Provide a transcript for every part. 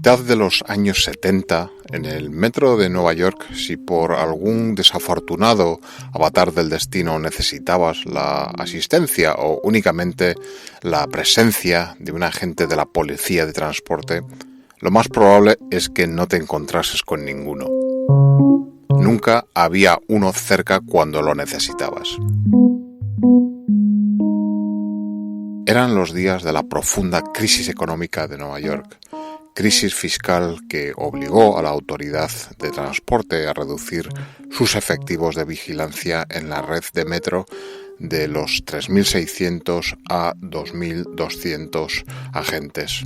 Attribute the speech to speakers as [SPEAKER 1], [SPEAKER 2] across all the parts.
[SPEAKER 1] mitad de los años 70, en el metro de Nueva York, si por algún desafortunado avatar del destino necesitabas la asistencia o únicamente la presencia de un agente de la policía de transporte, lo más probable es que no te encontrases con ninguno. Nunca había uno cerca cuando lo necesitabas. Eran los días de la profunda crisis económica de Nueva York, crisis fiscal que obligó a la autoridad de transporte a reducir sus efectivos de vigilancia en la red de metro de los 3.600 a 2.200 agentes.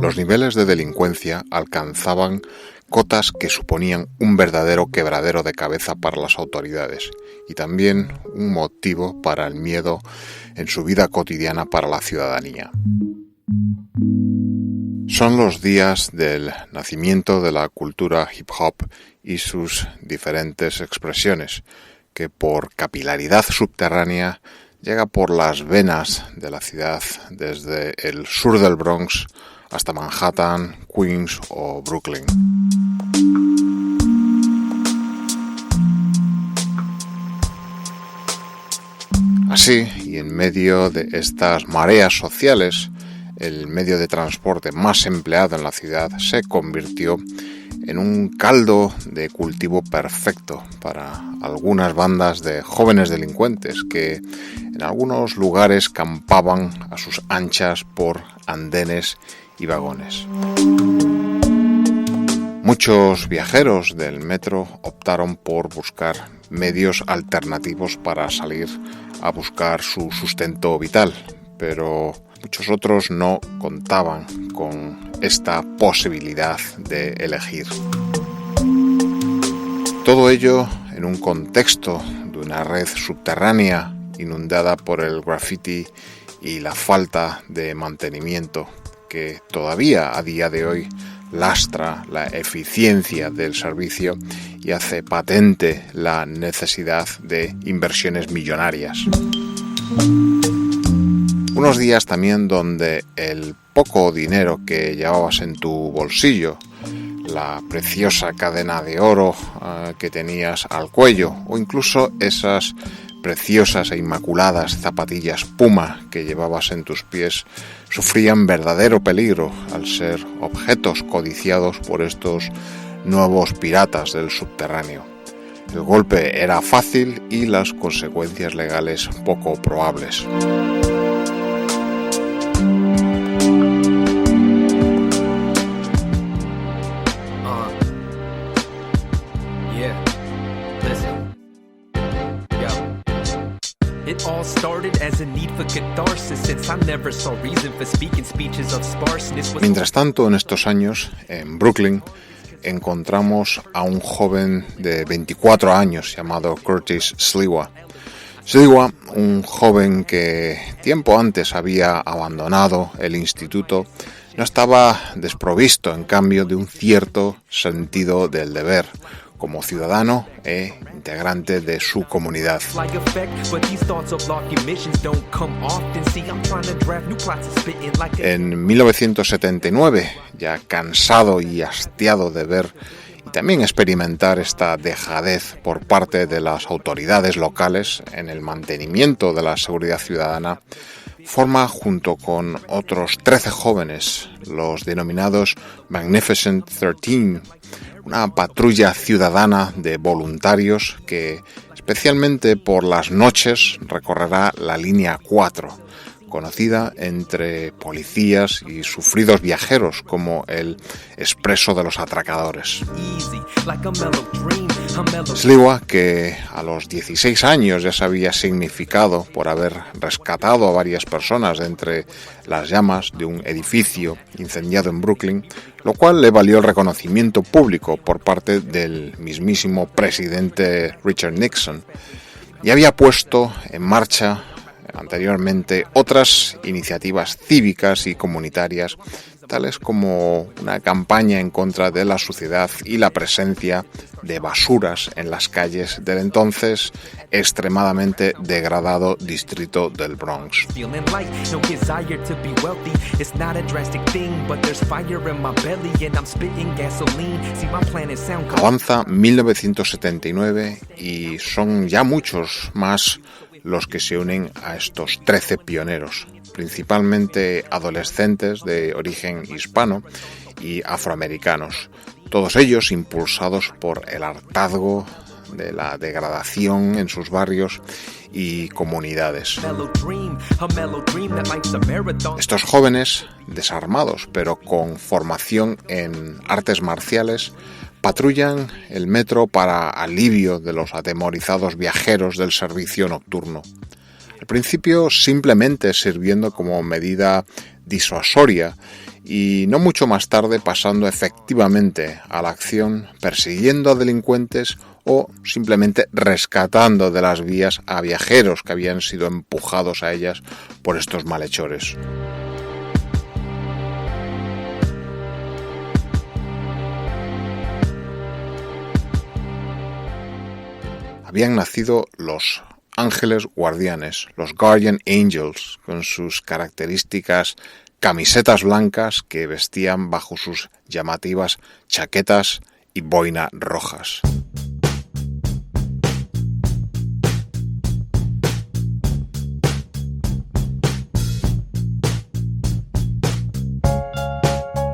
[SPEAKER 1] Los niveles de delincuencia alcanzaban cotas que suponían un verdadero quebradero de cabeza para las autoridades y también un motivo para el miedo en su vida cotidiana para la ciudadanía. Son los días del nacimiento de la cultura hip hop y sus diferentes expresiones, que por capilaridad subterránea llega por las venas de la ciudad desde el sur del Bronx hasta Manhattan, Queens o Brooklyn. Así, y en medio de estas mareas sociales, el medio de transporte más empleado en la ciudad se convirtió en un caldo de cultivo perfecto para algunas bandas de jóvenes delincuentes que en algunos lugares campaban a sus anchas por andenes y vagones. Muchos viajeros del metro optaron por buscar medios alternativos para salir a buscar su sustento vital, pero muchos otros no contaban con esta posibilidad de elegir. Todo ello en un contexto de una red subterránea inundada por el graffiti y la falta de mantenimiento que todavía a día de hoy lastra la eficiencia del servicio y hace patente la necesidad de inversiones millonarias. Unos días también donde el poco dinero que llevabas en tu bolsillo, la preciosa cadena de oro que tenías al cuello o incluso esas preciosas e inmaculadas zapatillas Puma que llevabas en tus pies sufrían verdadero peligro al ser objetos codiciados por estos nuevos piratas del subterráneo. El golpe era fácil y las consecuencias legales poco probables. Mientras tanto, en estos años, en Brooklyn, encontramos a un joven de 24 años llamado Curtis Sliwa. Sliwa, un joven que tiempo antes había abandonado el instituto, no estaba desprovisto, en cambio, de un cierto sentido del deber como ciudadano e integrante de su comunidad. En 1979, ya cansado y hastiado de ver y también experimentar esta dejadez por parte de las autoridades locales en el mantenimiento de la seguridad ciudadana, forma junto con otros 13 jóvenes, los denominados Magnificent 13, una patrulla ciudadana de voluntarios que, especialmente por las noches, recorrerá la línea 4, conocida entre policías y sufridos viajeros como el expreso de los atracadores. Sliwa, que a los 16 años ya se había significado por haber rescatado a varias personas de entre las llamas de un edificio incendiado en Brooklyn, lo cual le valió el reconocimiento público por parte del mismísimo presidente Richard Nixon, y había puesto en marcha anteriormente otras iniciativas cívicas y comunitarias, tales como una campaña en contra de la suciedad y la presencia de basuras en las calles del entonces extremadamente degradado distrito del Bronx. Avanza 1979 y son ya muchos más los que se unen a estos 13 pioneros, principalmente adolescentes de origen hispano y afroamericanos, todos ellos impulsados por el hartazgo de la degradación en sus barrios y comunidades. Estos jóvenes, desarmados pero con formación en artes marciales, patrullan el metro para alivio de los atemorizados viajeros del servicio nocturno. Al principio simplemente sirviendo como medida disuasoria y no mucho más tarde pasando efectivamente a la acción, persiguiendo a delincuentes o simplemente rescatando de las vías a viajeros que habían sido empujados a ellas por estos malhechores. Habían nacido los ángeles guardianes, los Guardian Angels, con sus características camisetas blancas que vestían bajo sus llamativas chaquetas y boina rojas.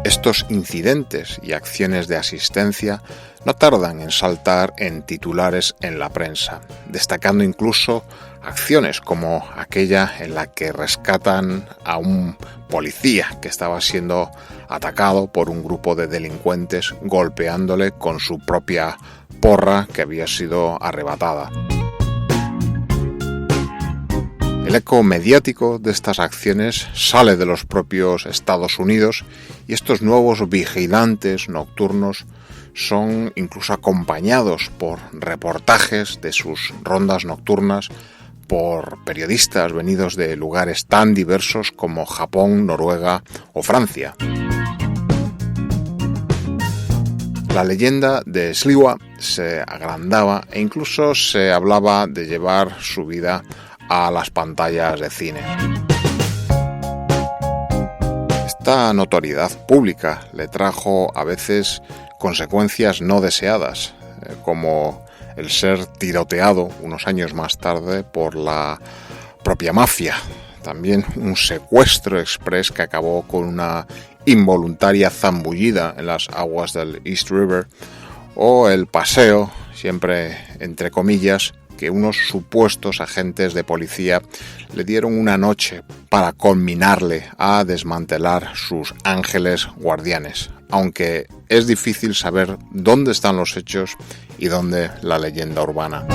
[SPEAKER 1] Estos incidentes y acciones de asistencia no tardan en saltar en titulares en la prensa, destacando incluso acciones como aquella en la que rescatan a un policía que estaba siendo atacado por un grupo de delincuentes golpeándole con su propia porra que había sido arrebatada. El eco mediático de estas acciones sale de los propios Estados Unidos y estos nuevos vigilantes nocturnos son incluso acompañados por reportajes de sus rondas nocturnas por periodistas venidos de lugares tan diversos como Japón, Noruega o Francia. La leyenda de Sliwa se agrandaba e incluso se hablaba de llevar su vida a las pantallas de cine. Esta notoriedad pública le trajo a veces consecuencias no deseadas, como el ser tiroteado unos años más tarde por la propia mafia. También un secuestro express que acabó con una involuntaria zambullida en las aguas del East River, o el paseo, siempre entre comillas, que unos supuestos agentes de policía le dieron una noche para conminarle a desmantelar sus ángeles guardianes, aunque es difícil saber dónde están los hechos y dónde la leyenda urbana.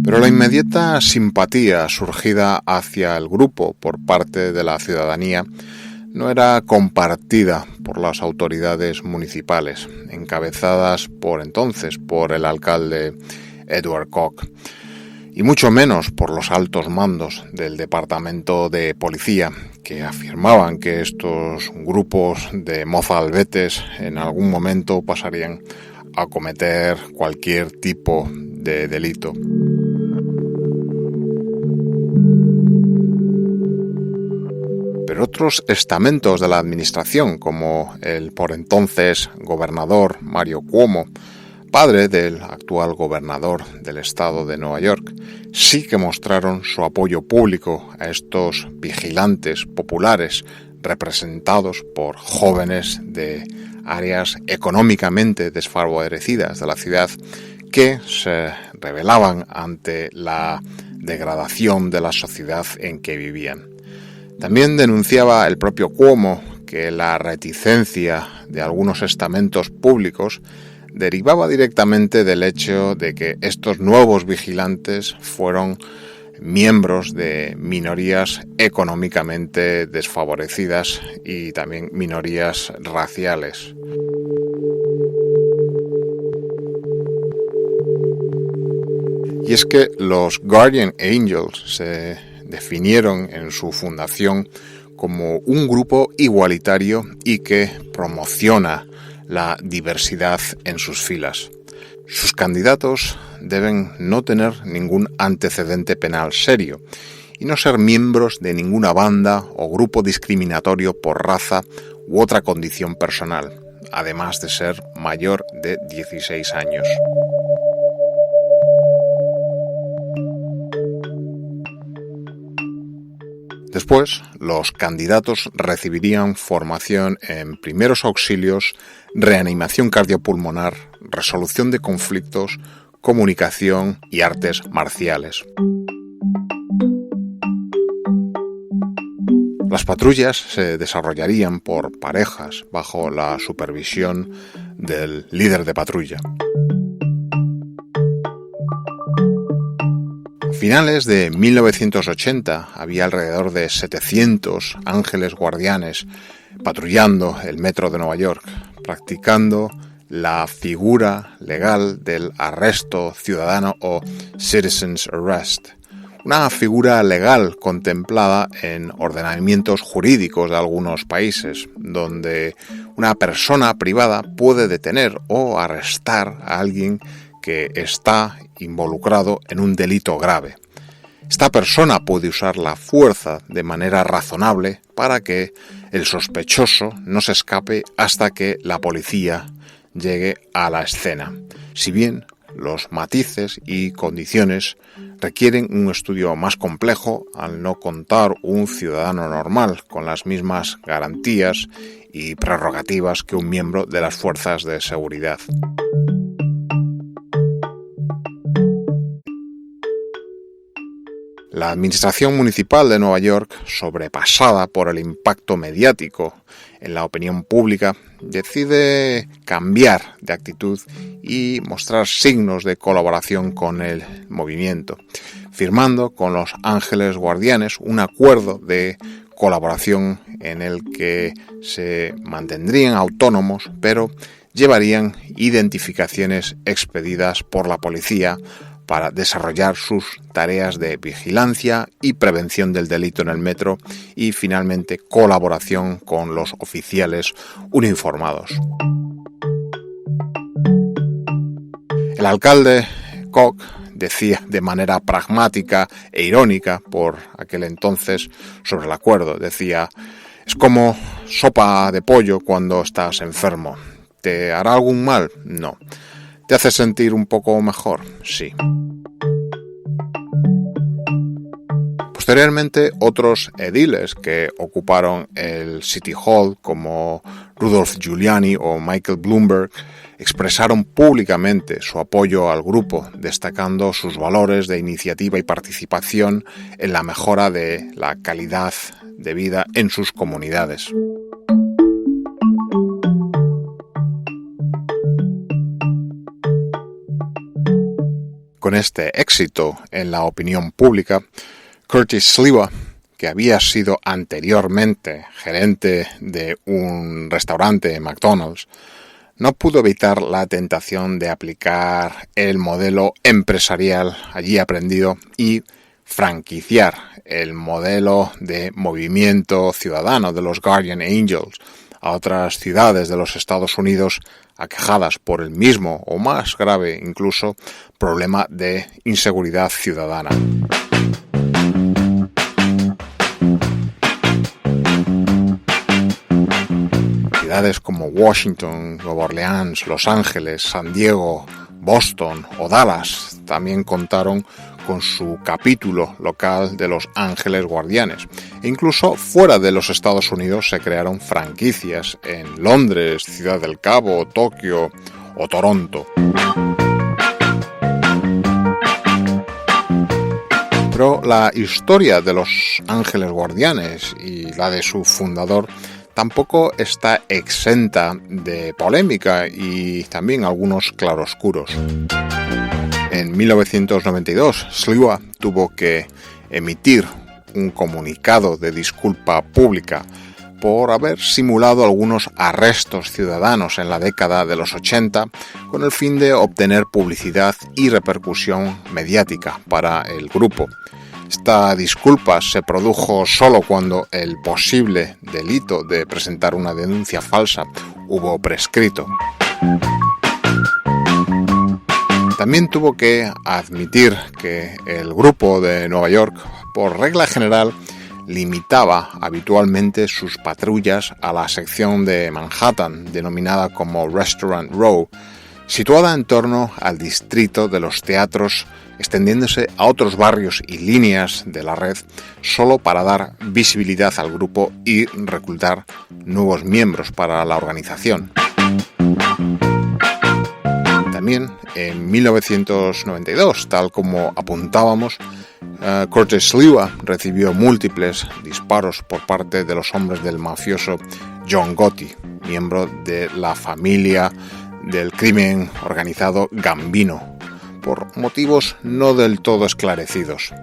[SPEAKER 1] Pero la inmediata simpatía surgida hacia el grupo por parte de la ciudadanía no era compartida por las autoridades municipales, encabezadas por entonces por el alcalde Edward Koch, y mucho menos por los altos mandos del departamento de policía, que afirmaban que estos grupos de mozalbetes en algún momento pasarían a cometer cualquier tipo de delito. Pero otros estamentos de la administración, como el por entonces gobernador Mario Cuomo, padre del actual gobernador del estado de Nueva York, sí que mostraron su apoyo público a estos vigilantes populares representados por jóvenes de áreas económicamente desfavorecidas de la ciudad que se rebelaban ante la degradación de la sociedad en que vivían. También denunciaba el propio Cuomo que la reticencia de algunos estamentos públicos derivaba directamente del hecho de que estos nuevos vigilantes fueron miembros de minorías económicamente desfavorecidas y también minorías raciales. Y es que los Guardian Angels se definieron en su fundación como un grupo igualitario y que promociona la diversidad en sus filas. Sus candidatos deben no tener ningún antecedente penal serio y no ser miembros de ninguna banda o grupo discriminatorio por raza u otra condición personal, además de ser mayor de 16 años. Después, los candidatos recibirían formación en primeros auxilios, reanimación cardiopulmonar, resolución de conflictos, comunicación y artes marciales. Las patrullas se desarrollarían por parejas bajo la supervisión del líder de patrulla. A finales de 1980 había alrededor de 700 ángeles guardianes patrullando el metro de Nueva York, practicando la figura legal del arresto ciudadano o citizen's arrest, una figura legal contemplada en ordenamientos jurídicos de algunos países, donde una persona privada puede detener o arrestar a alguien que está involucrado en un delito grave. Esta persona puede usar la fuerza de manera razonable para que el sospechoso no se escape hasta que la policía llegue a la escena. Si bien los matices y condiciones requieren un estudio más complejo al no contar un ciudadano normal con las mismas garantías y prerrogativas que un miembro de las fuerzas de seguridad. La administración municipal de Nueva York, sobrepasada por el impacto mediático en la opinión pública, decide cambiar de actitud y mostrar signos de colaboración con el movimiento, firmando con los Ángeles Guardianes un acuerdo de colaboración en el que se mantendrían autónomos, pero llevarían identificaciones expedidas por la policía para desarrollar sus tareas de vigilancia y prevención del delito en el metro y, finalmente, colaboración con los oficiales uniformados. El alcalde Koch decía de manera pragmática e irónica por aquel entonces sobre el acuerdo, decía: es como sopa de pollo cuando estás enfermo. ¿Te hará algún mal? No. ¿Te hace sentir un poco mejor? Sí. Posteriormente, otros ediles que ocuparon el City Hall, como Rudolph Giuliani o Michael Bloomberg, expresaron públicamente su apoyo al grupo, destacando sus valores de iniciativa y participación en la mejora de la calidad de vida en sus comunidades. Con este éxito en la opinión pública, Curtis Sliwa, que había sido anteriormente gerente de un restaurante McDonald's, no pudo evitar la tentación de aplicar el modelo empresarial allí aprendido y franquiciar el modelo de movimiento ciudadano de los Guardian Angels a otras ciudades de los Estados Unidos aquejadas por el mismo o más grave incluso problema de inseguridad ciudadana. Ciudades como Washington, Nueva Orleans, Los Ángeles, San Diego, Boston o Dallas también contaron con su capítulo local de los Ángeles Guardianes. E incluso fuera de los Estados Unidos se crearon franquicias en Londres, Ciudad del Cabo, Tokio o Toronto. Pero la historia de los Ángeles Guardianes y la de su fundador tampoco está exenta de polémica y también algunos claroscuros. En 1992, Sliwa tuvo que emitir un comunicado de disculpa pública por haber simulado algunos arrestos ciudadanos en la década de los 80 con el fin de obtener publicidad y repercusión mediática para el grupo. Esta disculpa se produjo solo cuando el posible delito de presentar una denuncia falsa hubo prescrito. También tuvo que admitir que el grupo de Nueva York, por regla general, limitaba habitualmente sus patrullas a la sección de Manhattan, denominada como Restaurant Row, situada en torno al distrito de los teatros, extendiéndose a otros barrios y líneas de la red solo para dar visibilidad al grupo y reclutar nuevos miembros para la organización. También en 1992, tal como apuntábamos, Curtis Sliwa recibió múltiples disparos por parte de los hombres del mafioso John Gotti, miembro de la familia del crimen organizado Gambino, por motivos no del todo esclarecidos.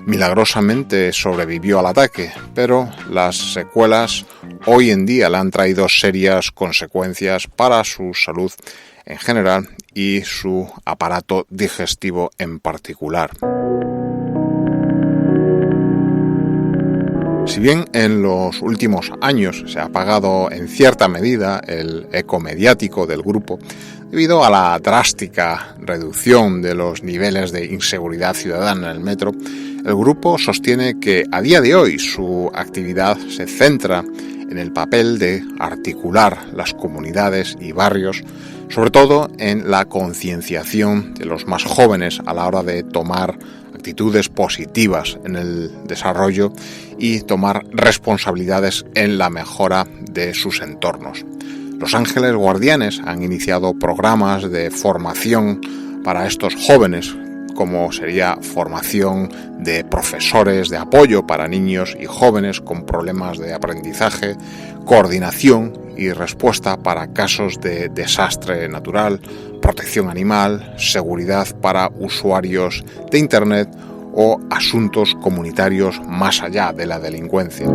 [SPEAKER 1] Milagrosamente sobrevivió al ataque, pero las secuelas hoy en día le han traído serias consecuencias para su salud en general y su aparato digestivo en particular. Si bien en los últimos años se ha apagado en cierta medida el eco mediático del grupo debido a la drástica reducción de los niveles de inseguridad ciudadana en el metro, el grupo sostiene que a día de hoy su actividad se centra en el papel de articular las comunidades y barrios, sobre todo en la concienciación de los más jóvenes a la hora de tomar actitudes positivas en el desarrollo y tomar responsabilidades en la mejora de sus entornos. Los Ángeles Guardianes han iniciado programas de formación para estos jóvenes, como sería formación de profesores de apoyo para niños y jóvenes con problemas de aprendizaje, coordinación y respuesta para casos de desastre natural, protección animal, seguridad para usuarios de Internet o asuntos comunitarios más allá de la delincuencia.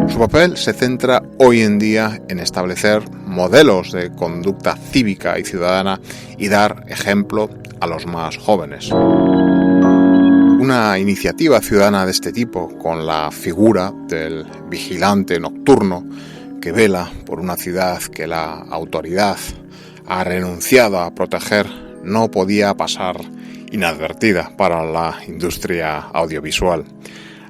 [SPEAKER 1] Su papel se centra hoy en día en establecer modelos de conducta cívica y ciudadana y dar ejemplo a los más jóvenes. Una iniciativa ciudadana de este tipo, con la figura del vigilante nocturno que vela por una ciudad que la autoridad ha renunciado a proteger, no podía pasar inadvertida para la industria audiovisual.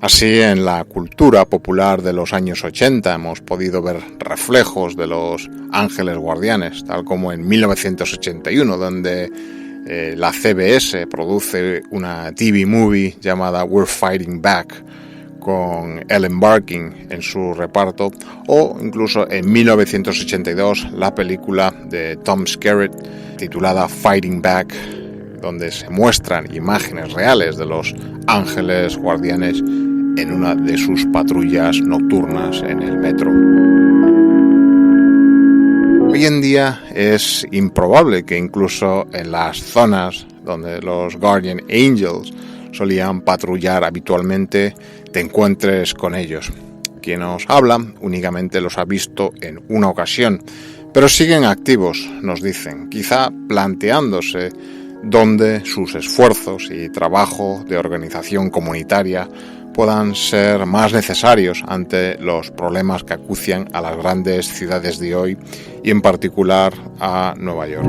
[SPEAKER 1] Así, en la cultura popular de los años 80 hemos podido ver reflejos de los Ángeles Guardianes, tal como en 1981, donde la CBS produce una TV movie llamada We're Fighting Back, con Ellen Barkin en su reparto, o incluso en 1982 la película de Tom Skerritt titulada Fighting Back, donde se muestran imágenes reales de los Ángeles Guardianes en una de sus patrullas nocturnas en el metro. Hoy en día es improbable que incluso en las zonas donde los Guardian Angels solían patrullar habitualmente te encuentres con ellos. Quien nos habla únicamente los ha visto en una ocasión, pero siguen activos, nos dicen, quizá planteándose dónde sus esfuerzos y trabajo de organización comunitaria puedan ser más necesarios ante los problemas que acucian a las grandes ciudades de hoy y en particular a Nueva York.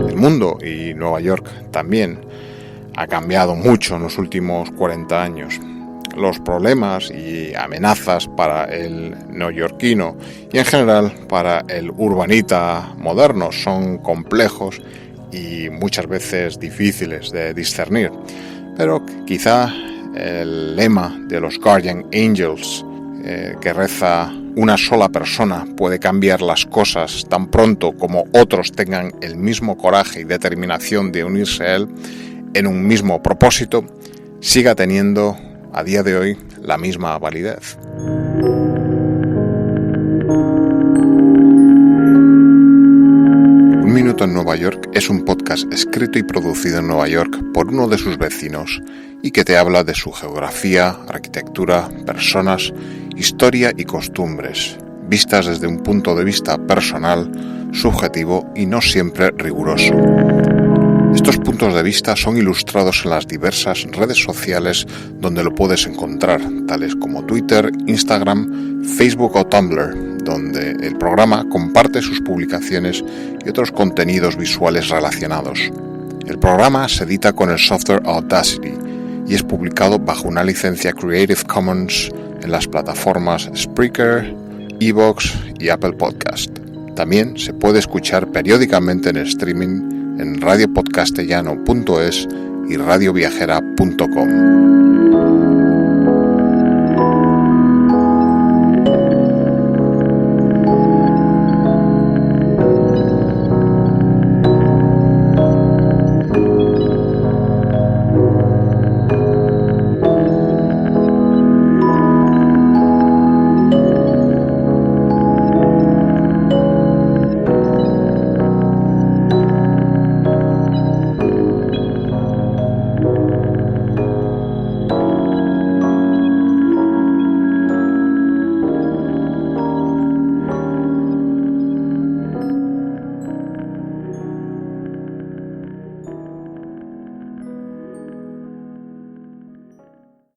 [SPEAKER 1] El mundo, y Nueva York también, ha cambiado mucho en los últimos 40 años. Los problemas y amenazas para el neoyorquino y en general para el urbanita moderno son complejos y muchas veces difíciles de discernir. Pero quizá el lema de los Guardian Angels, que reza una sola persona puede cambiar las cosas tan pronto como otros tengan el mismo coraje y determinación de unirse a él en un mismo propósito, siga teniendo a día de hoy la misma validez. minuto en Nueva York es un podcast escrito y producido en Nueva York por uno de sus vecinos y que te habla de su geografía, arquitectura, personas, historia y costumbres, vistas desde un punto de vista personal, subjetivo y no siempre riguroso. Estos puntos de vista son ilustrados en las diversas redes sociales donde lo puedes encontrar, tales como Twitter, Instagram, Facebook o Tumblr, donde el programa comparte sus publicaciones y otros contenidos visuales relacionados. El programa se edita con el software Audacity y es publicado bajo una licencia Creative Commons en las plataformas Spreaker, Evox y Apple Podcast. También se puede escuchar periódicamente en streaming en radiopodcastellano.es y radioviajera.com.